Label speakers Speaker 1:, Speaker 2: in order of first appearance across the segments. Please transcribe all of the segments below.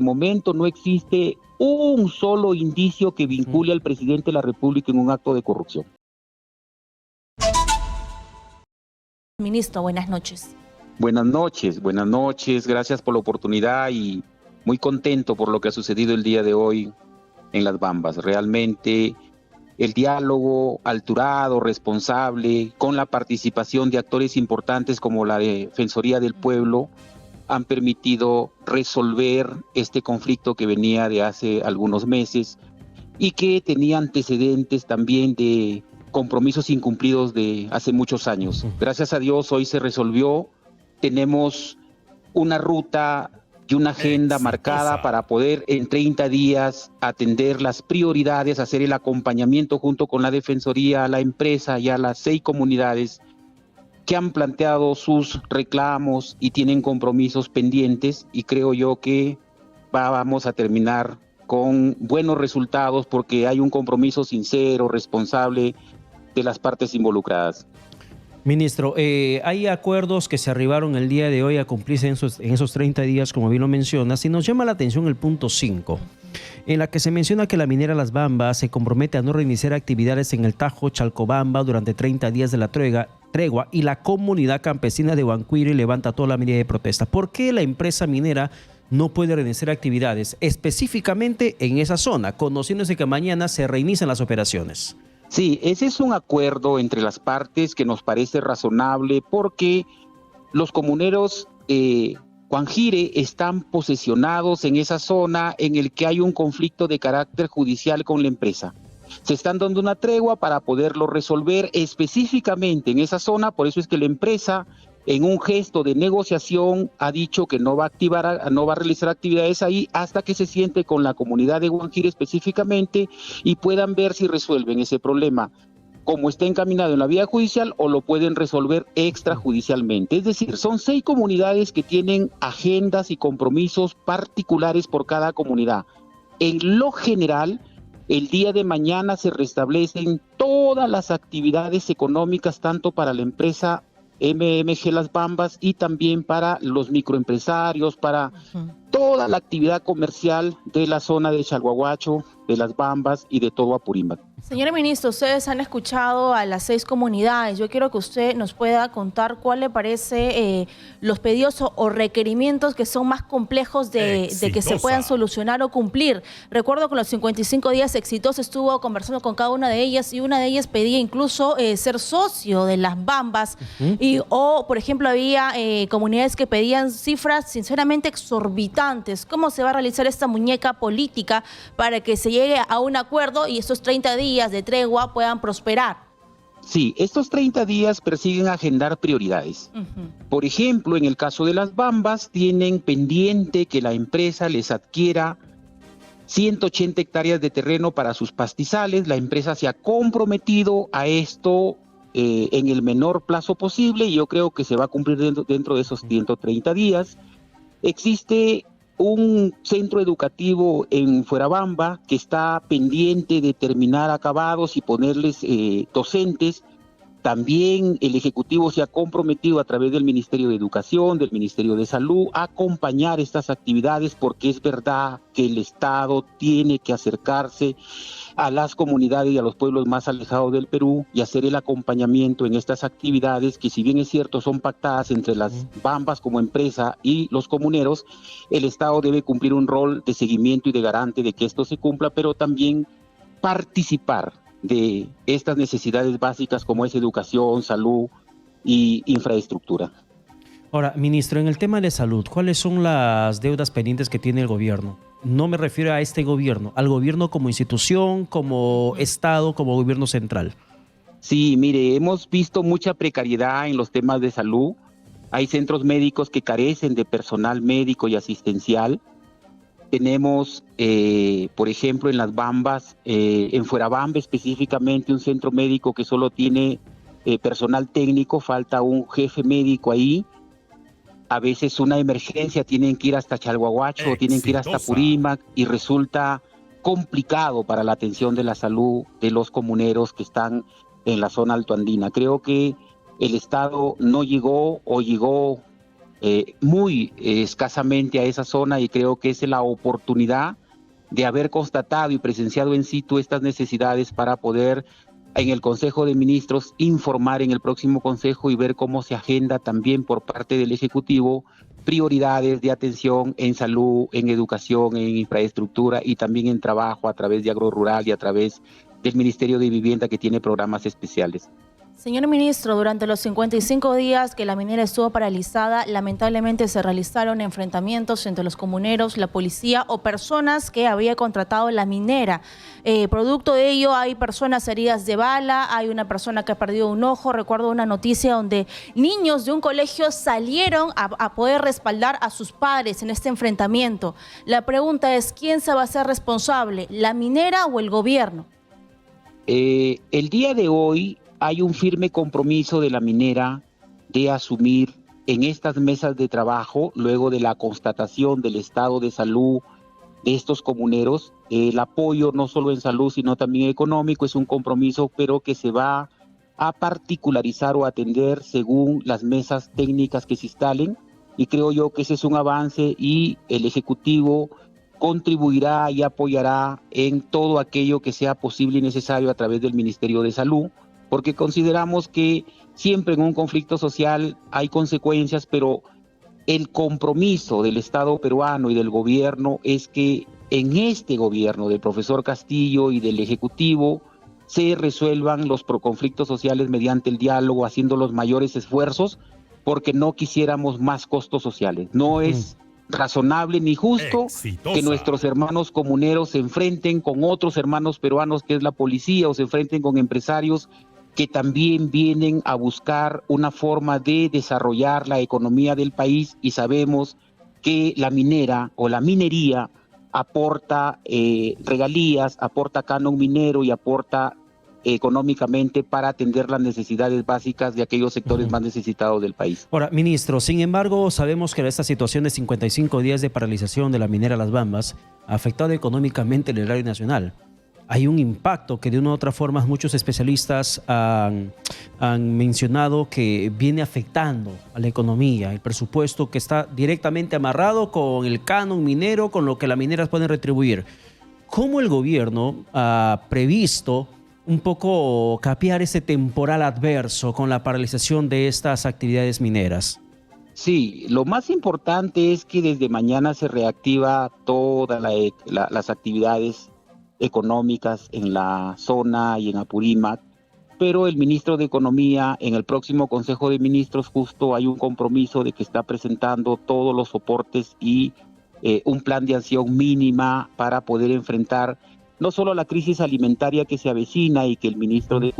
Speaker 1: momento no existe un solo indicio que vincule al presidente de la República en un acto de corrupción.
Speaker 2: Ministro, buenas noches.
Speaker 1: Buenas noches, gracias por la oportunidad y muy contento por lo que ha sucedido el día de hoy en Las Bambas. Realmente el diálogo alturado, responsable, con la participación de actores importantes como la Defensoría del Pueblo, han permitido resolver este conflicto que venía de hace algunos meses y que tenía antecedentes también de compromisos incumplidos de hace muchos años. Gracias a Dios hoy se resolvió, tenemos una ruta y una agenda marcada para poder en 30 días atender las prioridades, hacer el acompañamiento junto con la Defensoría a la empresa y a las 6 comunidades que han planteado sus reclamos y tienen compromisos pendientes, y creo yo que vamos a terminar con buenos resultados porque hay un compromiso sincero, responsable de las partes involucradas.
Speaker 3: Ministro, hay acuerdos que se arribaron el día de hoy a cumplirse en esos 30 días, como bien lo mencionas, y nos llama la atención el punto 5, en la que se menciona que la minera Las Bambas se compromete a no reiniciar actividades en el Tajo Chalcobamba durante 30 días de la tregua, y la comunidad campesina de Huancuire levanta toda la medida de protesta. ¿Por qué la empresa minera no puede reiniciar actividades específicamente en esa zona, conociéndose que mañana se reinician las operaciones?
Speaker 1: Sí, ese es un acuerdo entre las partes que nos parece razonable porque los comuneros Huancuire están posesionados en esa zona en el que hay un conflicto de carácter judicial con la empresa. Se están dando una tregua para poderlo resolver específicamente en esa zona, por eso es que la empresa, en un gesto de negociación, ha dicho que no va a realizar actividades ahí hasta que se siente con la comunidad de Huancuire específicamente y puedan ver si resuelven ese problema como está encaminado en la vía judicial o lo pueden resolver extrajudicialmente. Es decir, son 6 comunidades que tienen agendas y compromisos particulares por cada comunidad. En lo general, el día de mañana se restablecen todas las actividades económicas, tanto para la empresa MMG Las Bambas y también para los microempresarios, para toda la actividad comercial de la zona de Chalhuahuacho, de Las Bambas y de todo Apurímac.
Speaker 2: Señor ministro, ustedes han escuchado a las 6 comunidades. Yo quiero que usted nos pueda contar cuál le parece los pedidos o requerimientos que son más complejos de que se puedan solucionar o cumplir. Recuerdo que en los 55 días exitosos estuvo conversando con cada una de ellas y una de ellas pedía incluso ser socio de Las Bambas o, por ejemplo, había comunidades que pedían cifras sinceramente exorbitantes. ¿Cómo se va a realizar esta muñeca política para que se llegue a un acuerdo y estos 30 días de tregua puedan prosperar?
Speaker 1: Sí, estos 30 días persiguen agendar prioridades. Por ejemplo, en el caso de Las Bambas, tienen pendiente que la empresa les adquiera 180 hectáreas de terreno para sus pastizales. La empresa se ha comprometido a esto en el menor plazo posible y yo creo que se va a cumplir dentro de esos 130 días. Existe un centro educativo en Fuerabamba que está pendiente de terminar acabados y ponerles docentes. También el Ejecutivo se ha comprometido a través del Ministerio de Educación, del Ministerio de Salud, a acompañar estas actividades porque es verdad que el Estado tiene que acercarse a las comunidades y a los pueblos más alejados del Perú y hacer el acompañamiento en estas actividades que, si bien es cierto, son pactadas entre Las Bambas como empresa y los comuneros. El Estado debe cumplir un rol de seguimiento y de garante de que esto se cumpla, pero también participar de estas necesidades básicas como es educación, salud y infraestructura.
Speaker 3: Ahora, ministro, en el tema de salud, ¿cuáles son las deudas pendientes que tiene el gobierno? No me refiero a este gobierno, al gobierno como institución, como Estado, como gobierno central.
Speaker 1: Sí, mire, hemos visto mucha precariedad en los temas de salud. Hay centros médicos que carecen de personal médico y asistencial. Tenemos, por ejemplo, en Las Bambas, en Fuerabamba específicamente, un centro médico que solo tiene personal técnico, falta un jefe médico ahí. A veces una emergencia, tienen que ir hasta Chalhuahuacho, tienen que ir hasta Apurímac y resulta complicado para la atención de la salud de los comuneros que están en la zona altoandina. Creo que el Estado no llegó o llegó muy escasamente a esa zona, y creo que es la oportunidad de haber constatado y presenciado en situ estas necesidades para poder en el Consejo de Ministros informar en el próximo Consejo y ver cómo se agenda también por parte del Ejecutivo prioridades de atención en salud, en educación, en infraestructura y también en trabajo a través de Agrorural y a través del Ministerio de Vivienda, que tiene programas especiales.
Speaker 2: Señor ministro, durante los 55 días que la minera estuvo paralizada, lamentablemente se realizaron enfrentamientos entre los comuneros, la policía o personas que había contratado la minera. Producto de ello hay personas heridas de bala, hay una persona que ha perdido un ojo. Recuerdo una noticia donde niños de un colegio salieron a poder respaldar a sus padres en este enfrentamiento. La pregunta es, ¿quién se va a hacer responsable, la minera o el gobierno?
Speaker 1: El día de hoy hay un firme compromiso de la minera de asumir en estas mesas de trabajo, luego de la constatación del estado de salud de estos comuneros, el apoyo no solo en salud, sino también económico. Es un compromiso, pero que se va a particularizar o atender según las mesas técnicas que se instalen, y creo yo que ese es un avance, y el Ejecutivo contribuirá y apoyará en todo aquello que sea posible y necesario a través del Ministerio de Salud, porque consideramos que siempre en un conflicto social hay consecuencias, pero el compromiso del Estado peruano y del gobierno es que en este gobierno del profesor Castillo y del Ejecutivo se resuelvan los conflictos sociales mediante el diálogo, haciendo los mayores esfuerzos, porque no quisiéramos más costos sociales. No es razonable ni justo que nuestros hermanos comuneros se enfrenten con otros hermanos peruanos, que es la policía, o se enfrenten con empresarios que también vienen a buscar una forma de desarrollar la economía del país, y sabemos que la minera o la minería aporta regalías, aporta canon minero y aporta económicamente para atender las necesidades básicas de aquellos sectores más necesitados del país.
Speaker 3: Ahora, ministro, sin embargo, sabemos que esta situación de 55 días de paralización de la minera Las Bambas ha afectado económicamente el erario nacional. Hay un impacto que de una u otra forma muchos especialistas han mencionado que viene afectando a la economía, el presupuesto que está directamente amarrado con el canon minero, con lo que las mineras pueden retribuir. ¿Cómo el gobierno ha previsto un poco capear ese temporal adverso con la paralización de estas actividades mineras?
Speaker 1: Sí, lo más importante es que desde mañana se reactiva todas las actividades económicas en la zona y en Apurímac, pero el ministro de Economía en el próximo Consejo de Ministros justo hay un compromiso de que está presentando todos los soportes y un plan de acción mínima para poder enfrentar no solo la crisis alimentaria que se avecina y que el ministro de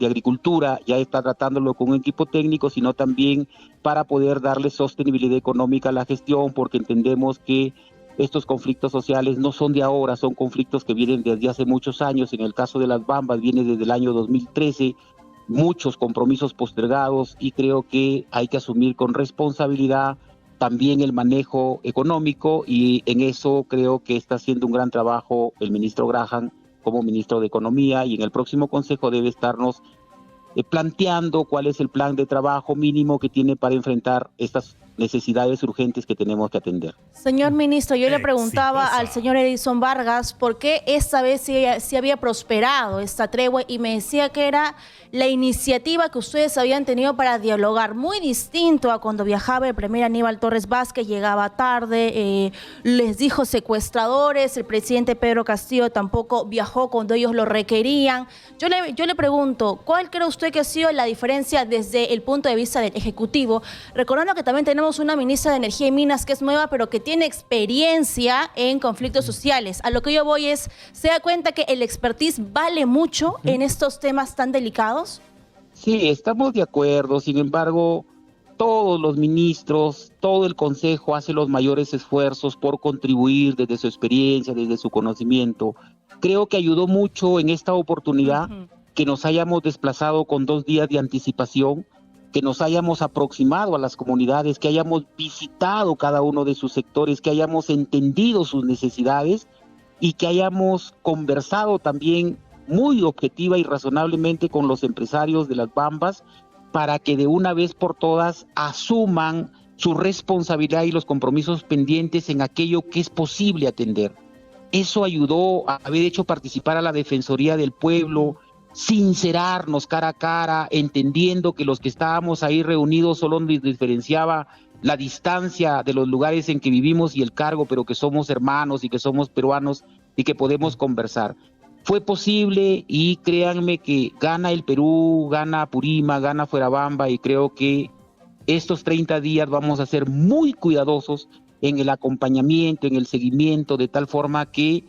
Speaker 1: Agricultura ya está tratándolo con un equipo técnico, sino también para poder darle sostenibilidad económica a la gestión, porque entendemos que estos conflictos sociales no son de ahora, son conflictos que vienen desde hace muchos años. En el caso de Las Bambas viene desde el año 2013, muchos compromisos postergados, y creo que hay que asumir con responsabilidad también el manejo económico, y en eso creo que está haciendo un gran trabajo el ministro Graham como ministro de Economía, y en el próximo Consejo debe estarnos planteando cuál es el plan de trabajo mínimo que tiene para enfrentar estas necesidades urgentes que tenemos que atender.
Speaker 2: Señor ministro, yo le preguntaba al señor Edison Vargas por qué esta vez sí había prosperado esta tregua, y me decía que era la iniciativa que ustedes habían tenido para dialogar, muy distinto a cuando viajaba el primer Aníbal Torres Vázquez, llegaba tarde, les dijo secuestradores. El presidente Pedro Castillo tampoco viajó cuando ellos lo requerían. Yo le pregunto, ¿cuál cree usted que ha sido la diferencia desde el punto de vista del Ejecutivo? Recordando que también tenemos una ministra de Energía y Minas que es nueva, pero que tiene experiencia en conflictos sociales. A lo que yo voy es, ¿se da cuenta que el expertise vale mucho en estos temas tan delicados?
Speaker 1: Sí, estamos de acuerdo. Sin embargo, todos los ministros, todo el Consejo hace los mayores esfuerzos por contribuir desde su experiencia, desde su conocimiento. Creo que ayudó mucho en esta oportunidad que nos hayamos desplazado con 2 días de anticipación, que nos hayamos aproximado a las comunidades, que hayamos visitado cada uno de sus sectores, que hayamos entendido sus necesidades y que hayamos conversado también muy objetiva y razonablemente con los empresarios de Las Bambas, para que de una vez por todas asuman su responsabilidad y los compromisos pendientes en aquello que es posible atender. Eso ayudó a haber hecho participar a la Defensoría del Pueblo, sincerarnos cara a cara, entendiendo que los que estábamos ahí reunidos solo nos diferenciaba la distancia de los lugares en que vivimos y el cargo, pero que somos hermanos y que somos peruanos y que podemos conversar. Fue posible y créanme que gana el Perú, gana Apurímac, gana Fuerabamba, y creo que estos 30 días vamos a ser muy cuidadosos en el acompañamiento, en el seguimiento, de tal forma que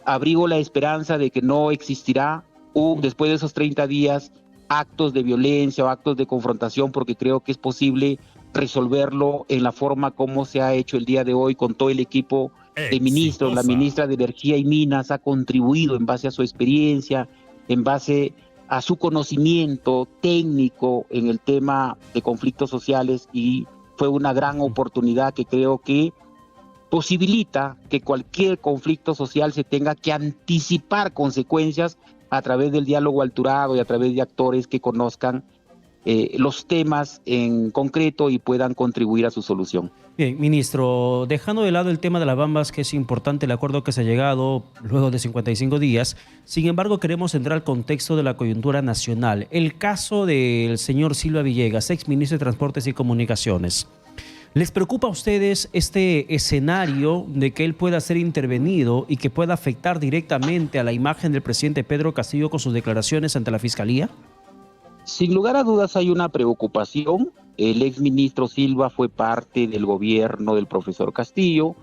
Speaker 1: abrigo la esperanza de que no existirá después de esos 30 días actos de violencia o actos de confrontación, porque creo que es posible resolverlo en la forma como se ha hecho el día de hoy con todo el equipo de ministros. La ministra de Energía y Minas ha contribuido en base a su experiencia, en base a su conocimiento técnico en el tema de conflictos sociales, y fue una gran oportunidad que creo que posibilita que cualquier conflicto social se tenga que anticipar consecuencias a través del diálogo alturado y a través de actores que conozcan los temas en concreto y puedan contribuir a su solución.
Speaker 3: Bien, ministro, dejando de lado el tema de las bambas, que es importante el acuerdo que se ha llegado luego de 55 días, sin embargo queremos entrar al contexto de la coyuntura nacional. El caso del señor Silva Villegas, exministro de Transportes y Comunicaciones. ¿Les preocupa a ustedes este escenario de que él pueda ser intervenido y que pueda afectar directamente a la imagen del presidente Pedro Castillo con sus declaraciones ante la Fiscalía?
Speaker 1: Sin lugar a dudas hay una preocupación. El exministro Silva fue parte del gobierno del profesor Castillo.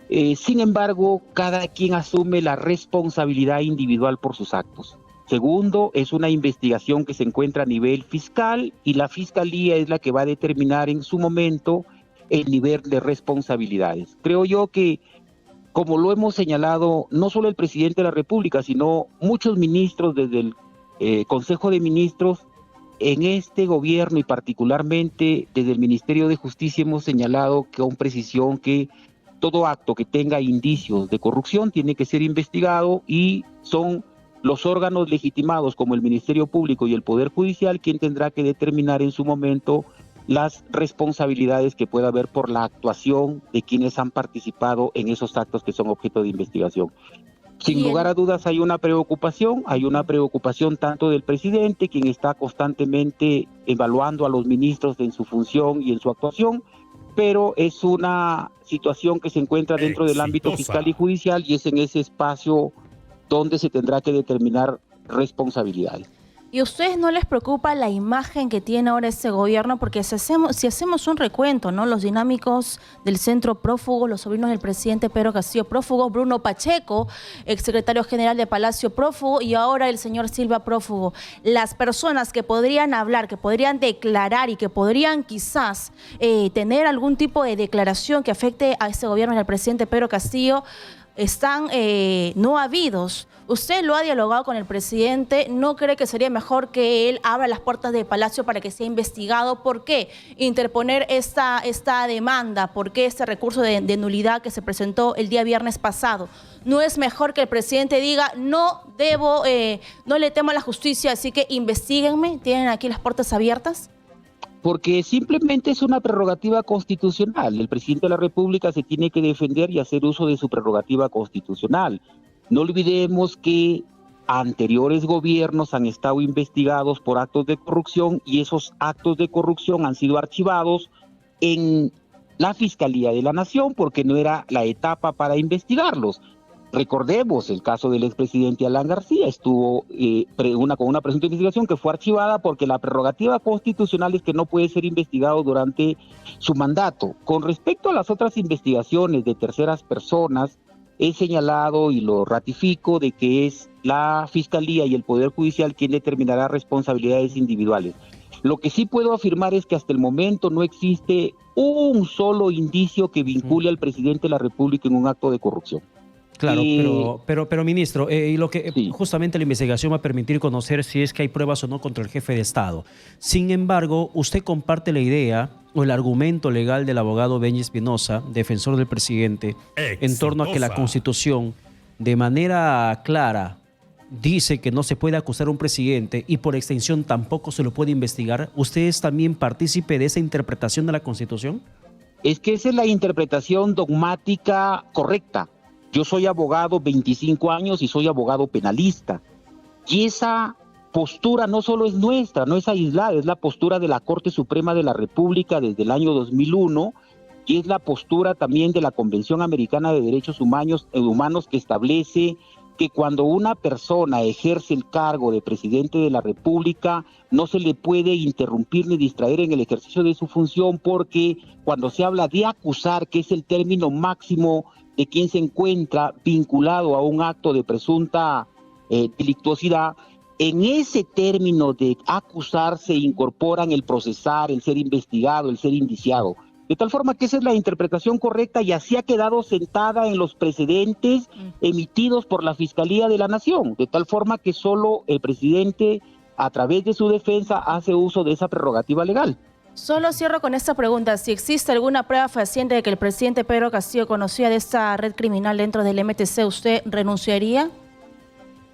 Speaker 1: Sin embargo, cada quien asume la responsabilidad individual por sus actos. Segundo, es una investigación que se encuentra a nivel fiscal y la Fiscalía es la que va a determinar en su momento el nivel de responsabilidades. Creo yo que, como lo hemos señalado, no solo el presidente de la República, sino muchos ministros desde el Consejo de Ministros en este gobierno y particularmente desde el Ministerio de Justicia hemos señalado con precisión que todo acto que tenga indicios de corrupción tiene que ser investigado y son los órganos legitimados como el Ministerio Público y el Poder Judicial quien tendrá que determinar en su momento las responsabilidades que pueda haber por la actuación de quienes han participado en esos actos que son objeto de investigación. Sin lugar a dudas hay una preocupación tanto del presidente, quien está constantemente evaluando a los ministros en su función y en su actuación, pero es una situación que se encuentra dentro del ámbito fiscal y judicial y es en ese espacio donde se tendrá que determinar responsabilidades.
Speaker 2: ¿Y a ustedes no les preocupa la imagen que tiene ahora ese gobierno? Porque si hacemos un recuento, ¿no? Los dinámicos del centro prófugo, los sobrinos del presidente Pedro Castillo prófugo, Bruno Pacheco, exsecretario general de Palacio prófugo, y ahora el señor Silva prófugo. Las personas que podrían hablar, que podrían declarar y que podrían quizás tener algún tipo de declaración que afecte a ese gobierno del presidente Pedro Castillo, están no habidos. Usted lo ha dialogado con el presidente, ¿no cree que sería mejor que él abra las puertas del Palacio para que sea investigado? ¿Por qué interponer esta demanda? ¿Por qué este recurso de nulidad que se presentó el día viernes pasado? ¿No es mejor que el presidente diga, no le temo a la justicia, así que investíguenme, tienen aquí las puertas abiertas?
Speaker 1: Porque simplemente es una prerrogativa constitucional. El presidente de la República se tiene que defender y hacer uso de su prerrogativa constitucional. No olvidemos que anteriores gobiernos han estado investigados por actos de corrupción y esos actos de corrupción han sido archivados en la Fiscalía de la Nación porque no era la etapa para investigarlos. Recordemos el caso del expresidente Alan García, estuvo con una presunta investigación que fue archivada porque la prerrogativa constitucional es que no puede ser investigado durante su mandato. Con respecto a las otras investigaciones de terceras personas, he señalado y lo ratifico de que es la Fiscalía y el Poder Judicial quien determinará responsabilidades individuales. Lo que sí puedo afirmar es que hasta el momento no existe un solo indicio que vincule al presidente de la República en un acto de corrupción.
Speaker 3: Claro, pero ministro, y lo que sí. Justamente la investigación va a permitir conocer si es que hay pruebas o no contra el jefe de Estado. Sin embargo, usted comparte la idea o el argumento legal del abogado Benji Espinosa, defensor del presidente, en torno a que la Constitución, de manera clara, dice que no se puede acusar a un presidente y por extensión tampoco se lo puede investigar, ¿usted es también partícipe de esa interpretación de la Constitución?
Speaker 1: Es que esa es la interpretación dogmática correcta. Yo soy abogado 25 años y soy abogado penalista. Y esa postura no solo es nuestra, no es aislada, es la postura de la Corte Suprema de la República desde el año 2001 y es la postura también de la Convención Americana de Derechos Humanos que establece que cuando una persona ejerce el cargo de presidente de la República no se le puede interrumpir ni distraer en el ejercicio de su función, porque cuando se habla de acusar, que es el término máximo de quien se encuentra vinculado a un acto de presunta delictuosidad, en ese término de acusar se incorporan el procesar, el ser investigado, el ser indiciado. De tal forma que esa es la interpretación correcta y así ha quedado sentada en los precedentes emitidos por la Fiscalía de la Nación, de tal forma que solo el presidente, a través de su defensa, hace uso de esa prerrogativa legal.
Speaker 2: Solo cierro con esta pregunta. Si existe alguna prueba fehaciente de que el presidente Pedro Castillo conocía de esta red criminal dentro del MTC, ¿usted renunciaría?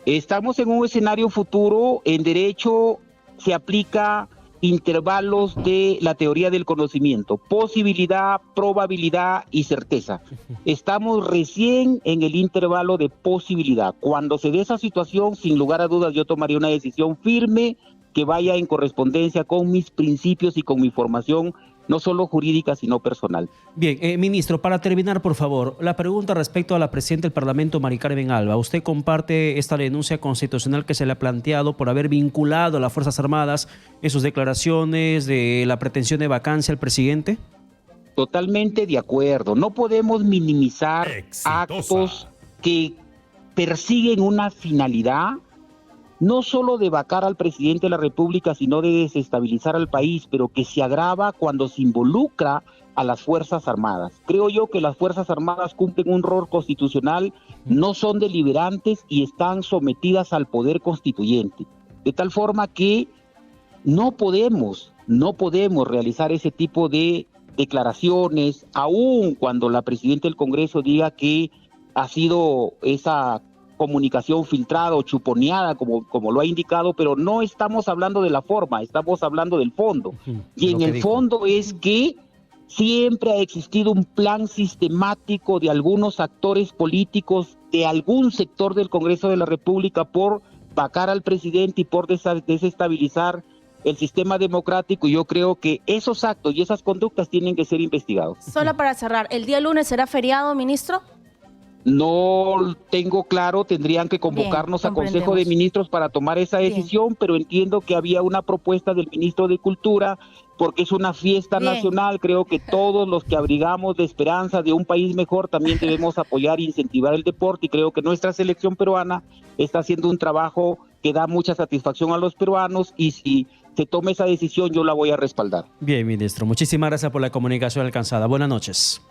Speaker 1: Estamos en un escenario futuro. En derecho se aplica intervalos de la teoría del conocimiento: posibilidad, probabilidad y certeza. Estamos recién en el intervalo de posibilidad. Cuando se dé esa situación, sin lugar a dudas, yo tomaría una decisión firme que vaya en correspondencia con mis principios y con mi formación, no solo jurídica, sino personal.
Speaker 3: Bien, ministro, para terminar, por favor, la pregunta respecto a la presidenta del Parlamento, Mari Carmen Alba. ¿Usted comparte esta denuncia constitucional que se le ha planteado por haber vinculado a las Fuerzas Armadas en sus declaraciones de la pretensión de vacancia al presidente?
Speaker 1: Totalmente de acuerdo. No podemos minimizar actos que persiguen una finalidad, no solo de vacar al presidente de la República, sino de desestabilizar al país, pero que se agrava cuando se involucra a las Fuerzas Armadas. Creo yo que las Fuerzas Armadas cumplen un rol constitucional, no son deliberantes y están sometidas al poder constituyente. De tal forma que no podemos realizar ese tipo de declaraciones, aun cuando la presidenta del Congreso diga que ha sido esa comunicación filtrada o chuponeada, como lo ha indicado, pero no estamos hablando de la forma, estamos hablando del fondo. Y en el fondo es que siempre ha existido un plan sistemático de algunos actores políticos de algún sector del Congreso de la República por vacar al presidente y por desestabilizar el sistema democrático, y yo creo que esos actos y esas conductas tienen que ser investigados.
Speaker 2: Solo para cerrar, ¿el día lunes será feriado, ministro?
Speaker 1: No tengo claro, tendrían que convocarnos a Consejo de Ministros para tomar esa decisión, pero entiendo que había una propuesta del ministro de Cultura, porque es una fiesta nacional. Creo que todos los que abrigamos de esperanza de un país mejor también debemos apoyar e incentivar el deporte, y creo que nuestra selección peruana está haciendo un trabajo que da mucha satisfacción a los peruanos, y si se toma esa decisión yo la voy a respaldar.
Speaker 3: Bien, ministro, muchísimas gracias por la comunicación alcanzada. Buenas noches.